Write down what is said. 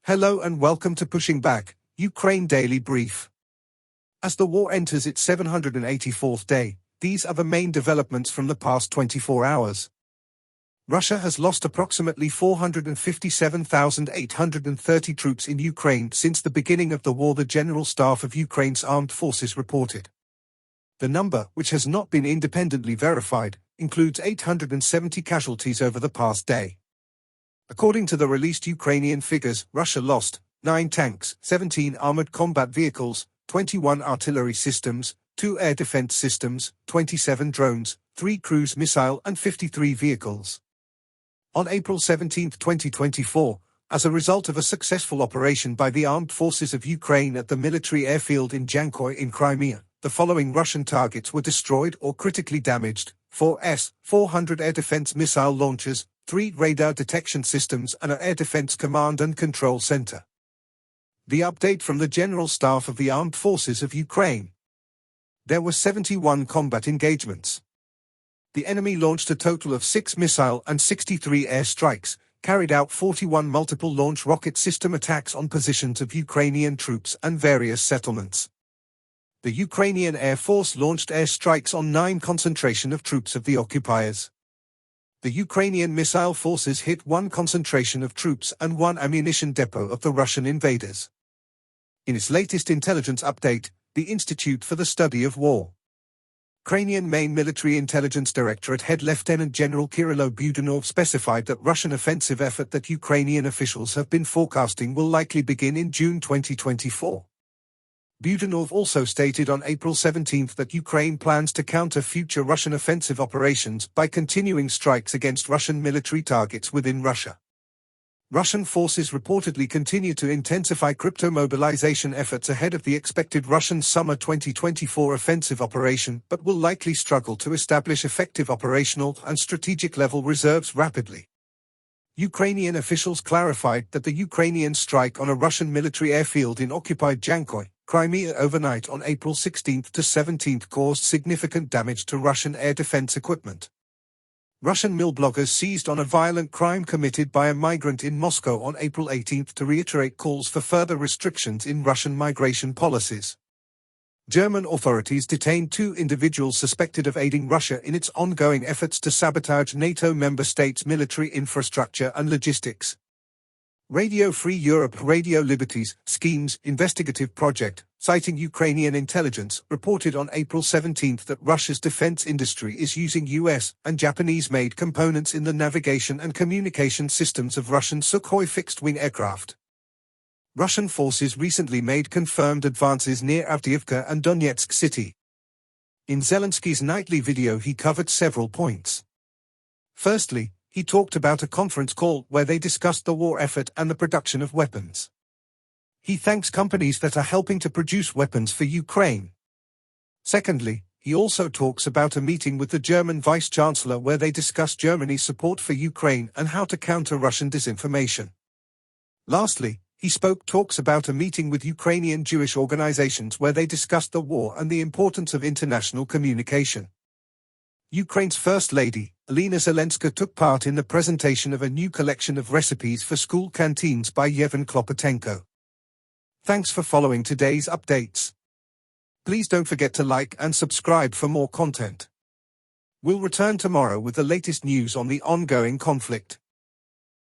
Hello and welcome to Pushing Back, Ukraine Daily Brief. As the war enters its 784th day, these are the main developments from the past 24 hours. Russia has lost approximately 457,830 troops in Ukraine since the beginning of the war, the General Staff of Ukraine's armed forces reported. The number, which has not been independently verified, includes 870 casualties over the past day. According to the released Ukrainian figures, Russia lost 9 tanks, 17 armored combat vehicles, 21 artillery systems, 2 air defense systems, 27 drones, 3 cruise missile and 53 vehicles. On April 17, 2024, as a result of a successful operation by the armed forces of Ukraine at the military airfield in Jankoy in Crimea, the following Russian targets were destroyed or critically damaged: 4 S-400 air defense missile launchers, 3 radar detection systems and an air defense command and control center. The update from the General Staff of the Armed Forces of Ukraine. There were 71 combat engagements. The enemy launched a total of 6 missile and 63 air strikes, carried out 41 multiple launch rocket system attacks on positions of Ukrainian troops and various settlements. The Ukrainian Air Force launched air strikes on 9 concentration of troops of the occupiers. The Ukrainian missile forces hit 1 concentration of troops and 1 ammunition depot of the Russian invaders. In its latest intelligence update, the Institute for the Study of War, Ukrainian main military intelligence directorate head Lieutenant General Kirilo Budanov specified that Russian offensive effort that Ukrainian officials have been forecasting will likely begin in June 2024. Budanov also stated on April 17 that Ukraine plans to counter future Russian offensive operations by continuing strikes against Russian military targets within Russia. Russian forces reportedly continue to intensify crypto mobilization efforts ahead of the expected Russian summer 2024 offensive operation, but will likely struggle to establish effective operational and strategic level reserves rapidly. Ukrainian officials clarified that the Ukrainian strike on a Russian military airfield in occupied Jankoy, Crimea overnight on April 16 to 17 caused significant damage to Russian air defense equipment. Russian mill bloggers seized on a violent crime committed by a migrant in Moscow on April 18 to reiterate calls for further restrictions in Russian migration policies. German authorities detained 2 individuals suspected of aiding Russia in its ongoing efforts to sabotage NATO member states' military infrastructure and logistics. Radio Free Europe Radio Liberties Schemes Investigative Project, citing Ukrainian intelligence, reported on April 17 that Russia's defense industry is using US and Japanese-made components in the navigation and communication systems of Russian Sukhoi fixed-wing aircraft. Russian forces recently made confirmed advances near Avdiivka and Donetsk city. In Zelensky's nightly video he covered several points. Firstly, he talked about a conference call where they discussed the war effort and the production of weapons. He thanks companies that are helping to produce weapons for Ukraine. Secondly, he also talks about a meeting with the German Vice-Chancellor where they discuss Germany's support for Ukraine and how to counter Russian disinformation. Lastly, he talks about a meeting with Ukrainian Jewish organizations where they discussed the war and the importance of international communication. Ukraine's First Lady, Olena Zelenska, took part in the presentation of a new collection of recipes for school canteens by Yevhen Klopotenko. Thanks for following today's updates. Please don't forget to like and subscribe for more content. We'll return tomorrow with the latest news on the ongoing conflict.